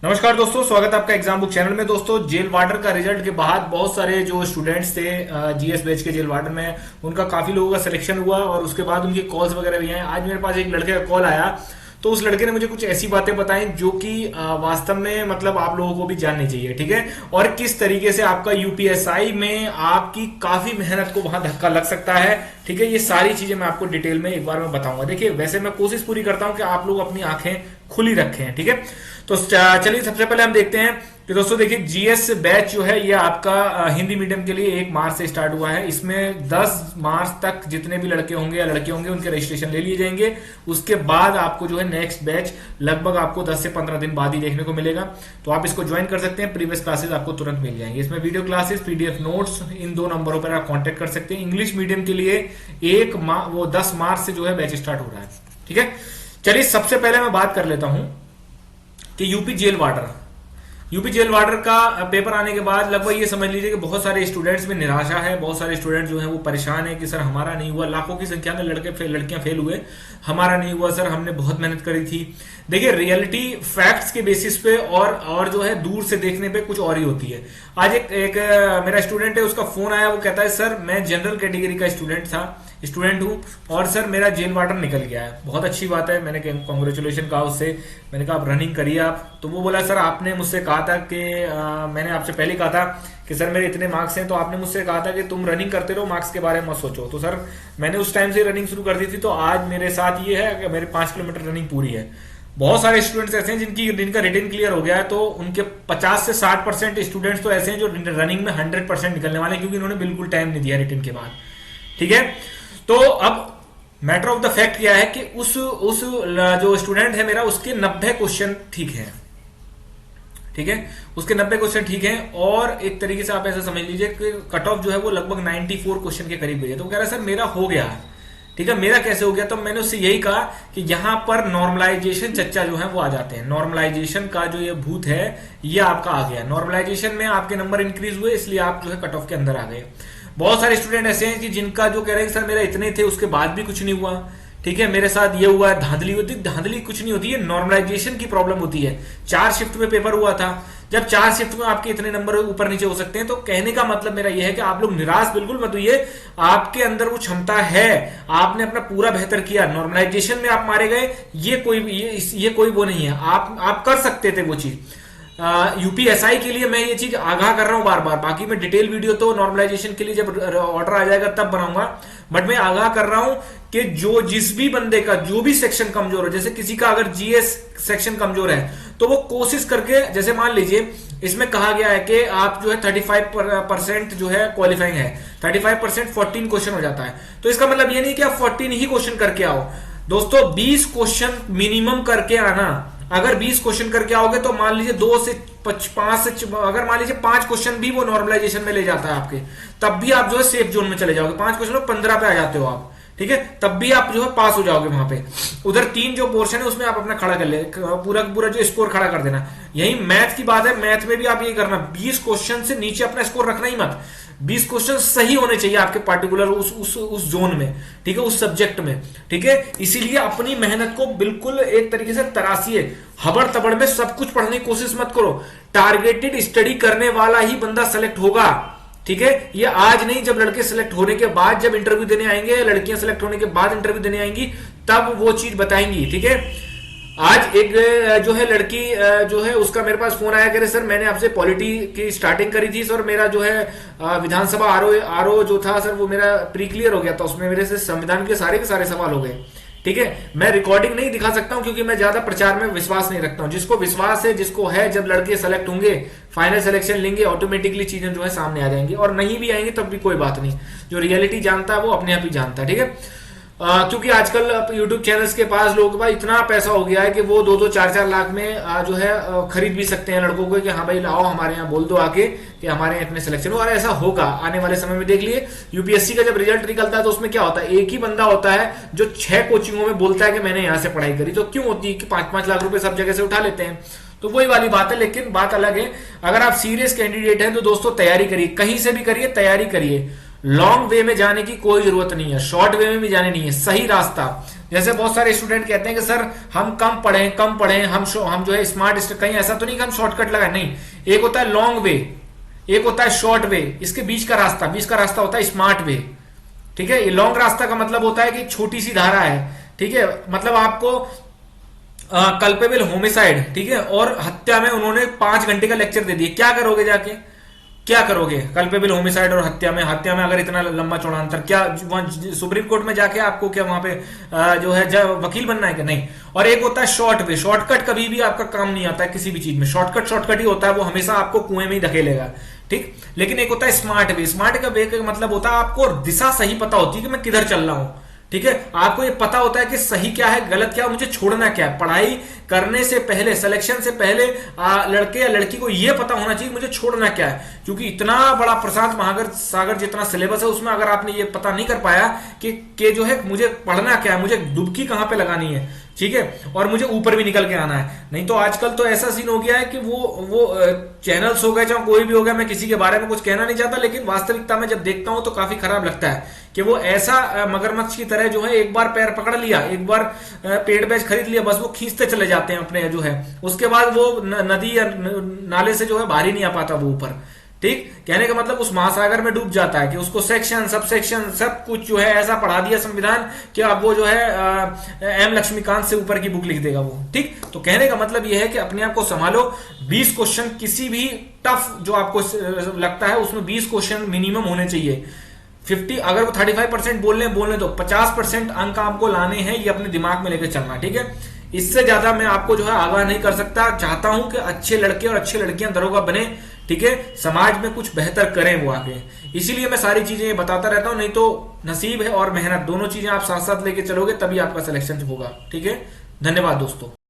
नमस्कार दोस्तों, स्वागत है आपका एग्जाम बुक चैनल में। दोस्तों, जेल वार्डर का रिजल्ट के बाद बहुत सारे जो स्टूडेंट्स थे जीएस बैच के जेल वार्डर में, उनका काफी लोगों का सिलेक्शन हुआ और उसके बाद उनके कॉल्स वगैरह भी आए। आज मेरे पास एक लड़के का कॉल आया, तो उस लड़के ने मुझे कुछ ऐसी बातें बताई जो कि वास्तव में मतलब आप लोगों को भी जाननी चाहिए, ठीक है। और किस तरीके से आपका यूपीएसआई में आपकी काफी मेहनत को वहां धक्का लग सकता है, ठीक है। ये सारी चीजें मैं आपको डिटेल में एक बार मैं बताऊंगा। देखिए, वैसे मैं कोशिश पूरी करता हूं कि आप लोग अपनी आंखें खुली रखें, ठीक है। तो चलिए सबसे पहले हम देखते हैं कि दोस्तों देखिए, जीएस बैच जो है ये आपका हिंदी मीडियम के लिए 1 मार्च से स्टार्ट हुआ है। इसमें 10 मार्च तक जितने भी लड़के होंगे या लड़के होंगे उनके रजिस्ट्रेशन ले लिए जाएंगे। उसके बाद आपको जो है नेक्स्ट बैच लगभग आपको 10 से 15 दिन बाद ही देखने को मिलेगा। तो आप इसको ज्वाइन कर सकते हैं, प्रीवियस क्लासेस आपको तुरंत मिल जाएंगे। इसमें वीडियो क्लासेस, पीडीएफ नोट्स, इन 2 नंबरों पर आप कॉन्टेक्ट कर सकते हैं। इंग्लिश मीडियम के लिए 10 मार्च से जो है बैच स्टार्ट हो रहा है, ठीक है। चलिए सबसे पहले मैं बात कर लेता हूं कि यूपी जेल वार्डर का पेपर आने के बाद लगभग ये समझ लीजिए कि बहुत सारे स्टूडेंट्स में निराशा है। बहुत सारे स्टूडेंट्स जो हैं वो परेशान है कि सर हमारा नहीं हुआ। लाखों की संख्या में लड़कियां फेल हुए, हमारा नहीं हुआ सर, हमने बहुत मेहनत करी थी। देखिए, रियलिटी फैक्ट्स के बेसिस पे और जो है दूर से देखने पे कुछ और ही होती है। आज एक मेरा स्टूडेंट है, उसका फोन आया, वो कहता है सर मैं जनरल कैटेगरी का स्टूडेंट हूं और सर मेरा जेल वार्डर निकल गया है। बहुत अच्छी बात है, मैंने कॉन्ग्रेचुलेशन कहा उससे। मैंने कहा आप रनिंग करिए आप। तो वो बोला सर आपने मुझसे कहा था कि मैंने आपसे पहले कहा था कि सर मेरे इतने मार्क्स हैं, तो आपने मुझसे कहा था कि तुम रनिंग करते रहो, मार्क्स के बारे में मत सोचो। तो सर मैंने उस टाइम से रनिंग शुरू कर दी थी, तो आज मेरे साथ ये है कि मेरे 5 किलोमीटर रनिंग पूरी है। बहुत सारे स्टूडेंट्स ऐसे हैं जिनका रिटन क्लियर हो गया है, तो उनके 50 से 60% स्टूडेंट्स तो ऐसे हैं जो रनिंग में 100% निकलने वाले हैं, क्योंकि उन्होंने बिल्कुल टाइम नहीं दिया रिटन के बाद, ठीक है। तो अब मैटर ऑफ द फैक्ट क्या है कि उस जो स्टूडेंट है मेरा, उसके 90 क्वेश्चन ठीक है, ठीक है। उसके 90 क्वेश्चन ठीक हैं और एक तरीके से आप ऐसा समझ लीजिए कि कट ऑफ जो है वो लगभग 94 क्वेश्चन के करीब गई है। तो कह रहा है सर मेरा हो गया, ठीक है। मेरा कैसे हो गया? तो मैंने उससे यही कहा कि यहां पर नॉर्मलाइजेशन चर्चा जो है वो आ जाते हैं। नॉर्मलाइजेशन का जो ये भूत है ये आपका आ गया। नॉर्मलाइजेशन में आपके नंबर इंक्रीज हुए, इसलिए आप जो है कट ऑफ के अंदर आ गए। बहुत सारे स्टूडेंट ऐसे हैं कि जिनका जो कह रहे हैं सर मेरा इतने थे, उसके बाद भी कुछ नहीं हुआ, ठीक है। मेरे साथ ये हुआ है, धांधली होती, धांधली कुछ नहीं होती है, नॉर्मलाइजेशन की प्रॉब्लम होती है। 4 शिफ्ट में पेपर हुआ था। जब 4 शिफ्ट में आपके इतने नंबर ऊपर नीचे हो सकते हैं, तो कहने का मतलब मेरा यह है कि आप लोग निराश बिल्कुल मत होइए। आपके अंदर वो क्षमता है, आपने अपना पूरा बेहतर किया। नॉर्मलाइजेशन में आप मारे गए, ये कोई वो नहीं है, आप कर सकते थे वो चीज। यूपीएसआई के लिए मैं ये चीज आगाह कर रहा हूं बार बार। बाकी मैं डिटेल वीडियो तो नॉर्मलाइजेशन के लिए जब ऑर्डर आ जाएगा तब बनाऊंगा, बट मैं आगाह कर रहा हूं कि जिस भी बंदे का जो भी सेक्शन कमजोर हो, जैसे किसी का अगर जीएस सेक्शन कमजोर है तो वो कोशिश करके, जैसे मान लीजिए इसमें कहा गया है कि आप जो है 35% जो है क्वालिफाइंग है, 35% 14 क्वेश्चन हो जाता है। तो इसका मतलब ये नहीं कि आप 14 ही क्वेश्चन करके आओ दोस्तों, 20 क्वेश्चन मिनिमम करके आना। अगर 20 क्वेश्चन करके आओगे तो मान लीजिए 2 से 5 से, अगर मान लीजिए 5 क्वेश्चन भी वो नॉर्मलाइजेशन में ले जाता है आपके, तब भी आप जो है सेफ जोन में चले जाओगे। 5 क्वेश्चन में 15 पे आ जाते हो आप, ठीक है, तब भी आप जो है पास हो जाओगे वहां पे। उधर 3 जो पोर्शन है उसमें आप अपना खड़ा कर ले, पूरा जो स्कोर खड़ा कर देना। यही मैथ की बात है, मैथ में भी आप ये करना, 20 क्वेश्चन से नीचे अपना स्कोर रखना ही मत। 20 क्वेश्चन सही होने चाहिए आपके पार्टिकुलर उस जोन में, ठीक है, उस सब्जेक्ट में, ठीक है। इसीलिए अपनी मेहनत को बिल्कुल एक तरीके से तराशिए। हबड़ तबड़ में सब कुछ पढ़ने की कोशिश मत करो। टारगेटेड स्टडी करने वाला ही बंदा सेलेक्ट होगा, ठीक है। ये आज नहीं, जब लड़के सेलेक्ट होने के बाद, जब इंटरव्यू देने आएंगे, लड़कियां सेलेक्ट होने के बाद इंटरव्यू देने आएंगी, तब वो चीज बताएंगी, ठीक है। आज एक जो है लड़की जो है उसका मेरे पास फोन आया, कह रहे सर मैंने आपसे पॉलिटी की स्टार्टिंग करी थी सर, मेरा जो है विधानसभा आरओ जो था सर वो मेरा प्री क्लियर हो गया था, उसमें मेरे से संविधान के सारे सवाल हो गए, ठीक है। मैं रिकॉर्डिंग नहीं दिखा सकता हूं क्योंकि मैं ज्यादा प्रचार में विश्वास नहीं रखता हूं। जिसको विश्वास है, जिसको है, जब लड़के सेलेक्ट होंगे, फाइनल सिलेक्शन लेंगे, ऑटोमेटिकली चीजें जो है सामने आ जाएंगी। और नहीं भी आएंगे तब भी कोई बात नहीं, जो रियलिटी जानता है वो अपने आप ही जानता है, ठीक है। क्योंकि आजकल यूट्यूब चैनल्स के पास लोगों के पास इतना पैसा हो गया है कि वो 2-2, 4-4 लाख में जो है खरीद भी सकते हैं लड़कों को कि हाँ भाई लाओ हमारे यहाँ, बोल दो आके कि हमारे यहाँ इतने सिलेक्शन हो। और ऐसा होगा आने वाले समय में, देख लिए यूपीएससी का जब रिजल्ट निकलता है तो उसमें क्या होता है, एक ही बंदा होता है जो 6 कोचिंगों में बोलता है कि मैंने यहाँ से पढ़ाई करी। तो क्यों होती है कि 5-5 लाख रुपए सब जगह से उठा लेते हैं। तो वही वाली बात है, लेकिन बात अलग है। अगर आप सीरियस कैंडिडेट हैं तो दोस्तों तैयारी करिए, कहीं से भी करिए, तैयारी करिए। लॉन्ग वे में जाने की कोई जरूरत नहीं है, शॉर्ट वे में भी जाने नहीं है। सही रास्ता, जैसे बहुत सारे स्टूडेंट कहते हैं कि सर हम कम पढ़ें, हम जो है स्मार्ट, कहीं ऐसा तो नहीं कि हम शॉर्टकट लगाए, नहीं। एक होता है लॉन्ग वे, एक होता है शॉर्ट वे, इसके बीच का रास्ता होता है स्मार्ट वे। ठीक है, ये लॉन्ग रास्ता का मतलब होता है कि छोटी सी धारा है। ठीक है, मतलब आपको कल्पेबल होमिसाइड, ठीक है, और हत्या में उन्होंने 5 घंटे का लेक्चर दे दिया, क्या करोगे जाके, क्या करोगे कल्पेबल होमिसाइड और हत्या में अगर इतना लंबा चौड़ा अंतर, क्या सुप्रीम कोर्ट में जाके आपको क्या वहां पे जो है वकील बनना है क्या, नहीं। और एक होता है शॉर्ट वे, शॉर्टकट कभी भी आपका काम नहीं आता है किसी भी चीज में, शॉर्टकट ही होता है, वो हमेशा आपको कुएं में ही धकेलेगा। ठीक, लेकिन एक होता है स्मार्ट वे, स्मार्ट का वे का मतलब होता है आपको दिशा सही पता होती है कि मैं किधर चल रहा हूं। ठीक है, आपको ये पता होता है कि सही क्या है, गलत क्या है, मुझे छोड़ना क्या है। पढ़ाई करने से पहले, सिलेक्शन से पहले लड़के या लड़की को यह पता होना चाहिए मुझे छोड़ना क्या है, क्योंकि इतना बड़ा प्रशांत महागर सागर जितना सिलेबस है उसमें अगर आपने ये पता नहीं कर पाया कि जो है मुझे पढ़ना क्या है, मुझे डुबकी कहां पे लगानी है, ठीक है, और मुझे ऊपर भी निकल के आना है, नहीं तो आजकल तो ऐसा सीन हो गया है कि वो चैनल्स हो गए, चाहे कोई भी हो गया, मैं किसी के बारे में कुछ कहना नहीं चाहता, लेकिन वास्तविकता में जब देखता हूं तो काफी खराब लगता है कि वो ऐसा मगरमच्छ की तरह जो है एक बार पैर पकड़ लिया, एक बार पेड़ बेच खरीद लिया, बस वो खींचते चले जाते हैं अपने जो है, उसके बाद वो नदी या नाले से जो है बाहर ही नहीं आ पाता वो ऊपर। ठीक, कहने का मतलब उस महासागर में डूब जाता है कि उसको सेक्शन सब सेक्शन सब कुछ जो है ऐसा पढ़ा दिया संविधान कि अब वो जो है एम लक्ष्मीकांत से ऊपर की बुक लिख देगा वो। ठीक, तो कहने का मतलब ये है कि अपने आप को संभालो। 20 क्वेश्चन किसी भी टफ जो आपको लगता है उसमें 20 क्वेश्चन मिनिमम होने चाहिए। 50 अगर वो 35% बोलने तो 50% अंक आपको लाने हैं, ये अपने दिमाग में लेकर चलना। ठीक है, इससे ज्यादा मैं आपको जो है आगाह नहीं कर सकता। चाहता हूं कि अच्छे लड़के और अच्छी लड़कियां दरोगा बने, ठीक है, समाज में कुछ बेहतर करें वो आगे, इसीलिए मैं सारी चीजें बताता रहता हूं। नहीं तो नसीब है और मेहनत दोनों चीजें आप साथ साथ लेके चलोगे तभी आपका सिलेक्शन होगा। ठीक है, धन्यवाद दोस्तों।